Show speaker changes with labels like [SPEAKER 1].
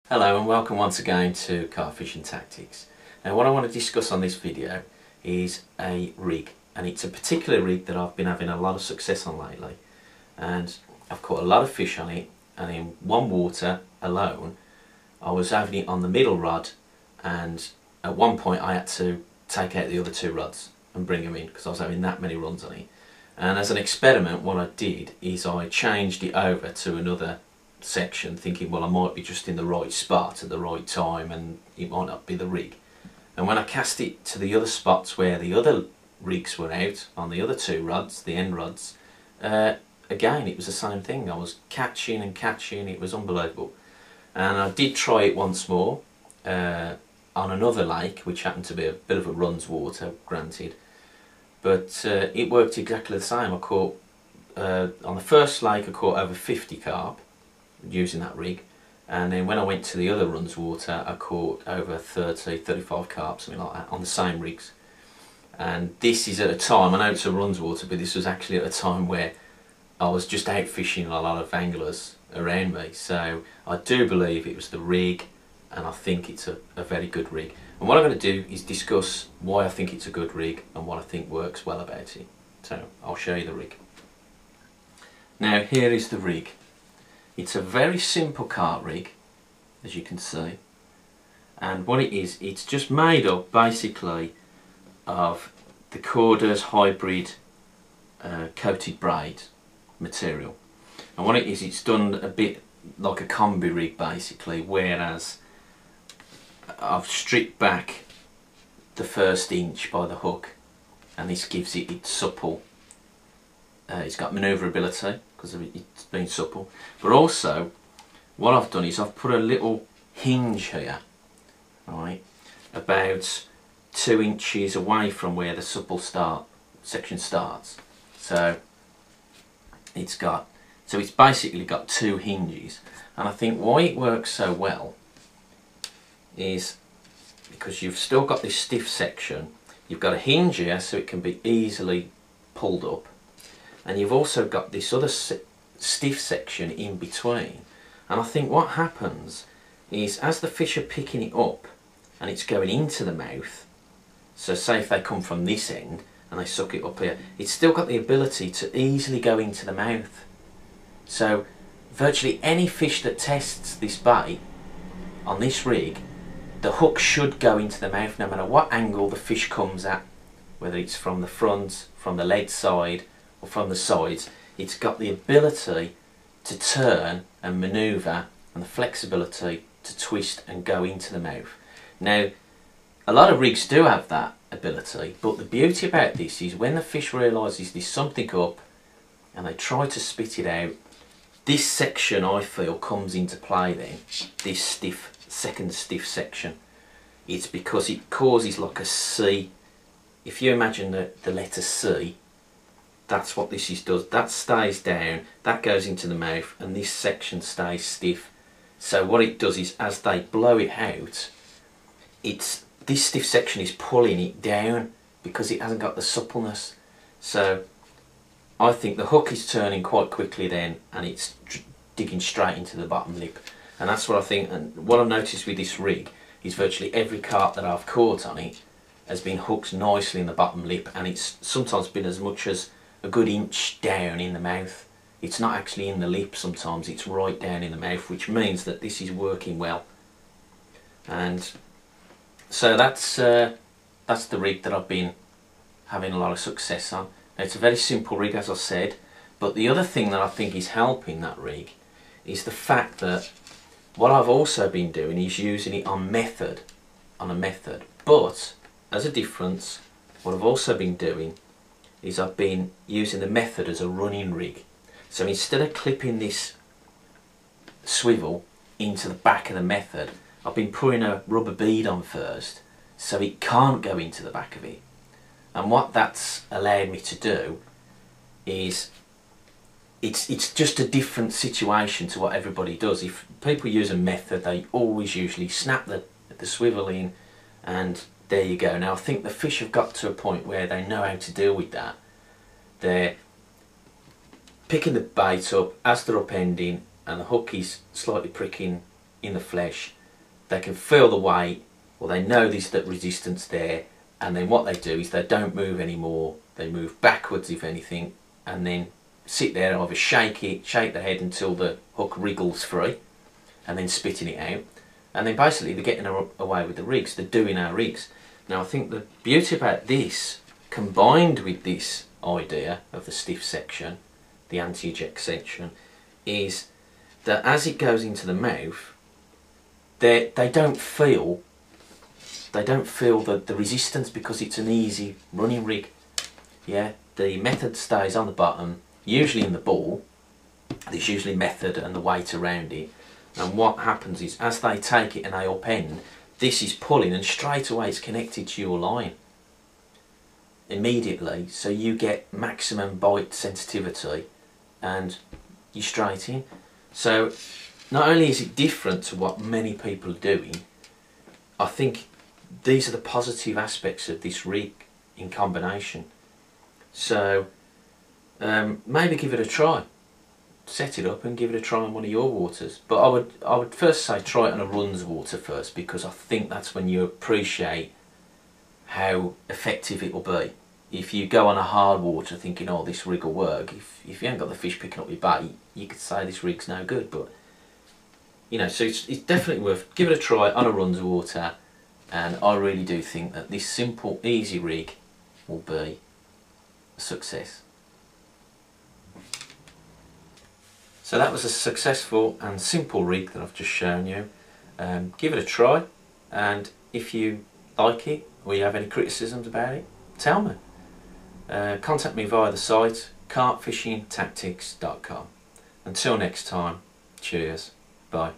[SPEAKER 1] Hello and welcome once again to Carp Fishing Tactics. Now what I want to discuss on this video is a rig, and it's a particular rig that I've been having a lot of success on lately, and I've caught a lot of fish on it, and in one water alone I was having it on the middle rod, and at one point I had to take out the other two rods and bring them in because I was having that many runs on it. And as an experiment, what I did is I changed it over to another section, thinking, well, I might be just in the right spot at the right time and it might not be the rig. And when I cast it to the other spots where the other rigs were out on the other two rods, the end rods, again it was the same thing. I was catching and catching. It was unbelievable. And I did try it once more on another lake, which happened to be a bit of a runs water, granted, but it worked exactly the same. I caught on the first lake I caught over 50 carp using that rig, and then when I went to the other runs water I caught over 35 carp, something like that, on the same rigs. And this is at a time, I know it's a runs water, but this was actually at a time where I was just out fishing a lot of anglers around me, so I do believe it was the rig, and I think it's a very good rig. And what I'm going to do is discuss why I think it's a good rig and what I think works well about it. So I'll show you the rig. Now here is the rig. It's a very simple carp rig, as you can see, and what it is, it's just made up basically of the Corders hybrid coated braid material. And what it is, it's done a bit like a combi rig basically, whereas I've stripped back the first inch by the hook, and this gives it its supple. It's got manoeuvrability because it's been supple, but also what I've done is I've put a little hinge here, right, about 2 inches away from where the supple section starts. So it's basically got 2 hinges, and I think why it works so well is because you've still got this stiff section. You've got a hinge here so it can be easily pulled up, and you've also got this other stiff section in between. And I think what happens is, as the fish are picking it up and it's going into the mouth, so say if they come from this end and they suck it up here, it's still got the ability to easily go into the mouth. So virtually any fish that tests this bait on this rig, the hook should go into the mouth no matter what angle the fish comes at, whether it's from the front, from the lead side, or from the sides. It's got the ability to turn and manoeuvre, and the flexibility to twist and go into the mouth. Now, a lot of rigs do have that ability, but the beauty about this is when the fish realises there's something up and they try to spit it out, this section, I feel, comes into play then, this second stiff section. It's because it causes like a C. If you imagine the letter C, that's what this does. That stays down, that goes into the mouth, and this section stays stiff. So what it does is, as they blow it out, this stiff section is pulling it down because it hasn't got the suppleness. So I think the hook is turning quite quickly then, and it's digging straight into the bottom lip. And that's what I think, and what I've noticed with this rig is virtually every carp that I've caught on it has been hooked nicely in the bottom lip, and it's sometimes been as much as a good inch down in the mouth. It's not actually in the lip, sometimes it's right down in the mouth, which means that this is working well. And so that's the rig that I've been having a lot of success on. Now, it's a very simple rig, as I said, but the other thing that I think is helping that rig is the fact that what I've also been doing is using it on a method, but as a difference, what I've also been doing is I've been using the method as a running rig. So instead of clipping this swivel into the back of the method, I've been putting a rubber bead on first so it can't go into the back of it. And what that's allowed me to do is it's just a different situation to what everybody does. If people use a method, they always usually snap the swivel in, and there you go. Now I think the fish have got to a point where they know how to deal with that. They're picking the bait up as they're upending, and the hook is slightly pricking in the flesh, they can feel the weight, or they know there's that resistance there, and then what they do is they don't move anymore, they move backwards if anything, and then sit there and either shake the head until the hook wriggles free, and then spitting it out, and then basically they're getting away with the rigs, they're doing our rigs. Now I think the beauty about this, combined with this idea of the stiff section, the anti-eject section, is that as it goes into the mouth, they don't feel the resistance, because it's an easy running rig. Yeah, the method stays on the bottom, usually in the ball. There's usually method and the weight around it, and what happens is as they take it and they upend, this is pulling, and straight away it's connected to your line immediately, so you get maximum bite sensitivity and you're straight in. So not only is it different to what many people are doing, I think these are the positive aspects of this rig in combination. So maybe give it a try, set it up and give it a try on one of your waters. But I would first say try it on a runs water first, because I think that's when you appreciate how effective it will be. If you go on a hard water thinking, oh, this rig will work, if you haven't got the fish picking up your bait, you could say this rig's no good. But you know, so it's definitely worth, give it a try on a runs water, and I really do think that this simple, easy rig will be a success. So that was a successful and simple rig that I've just shown you. Give it a try, and if you like it or you have any criticisms about it, tell me. Contact me via the site carpfishingtactics.com. Until next time, cheers, bye.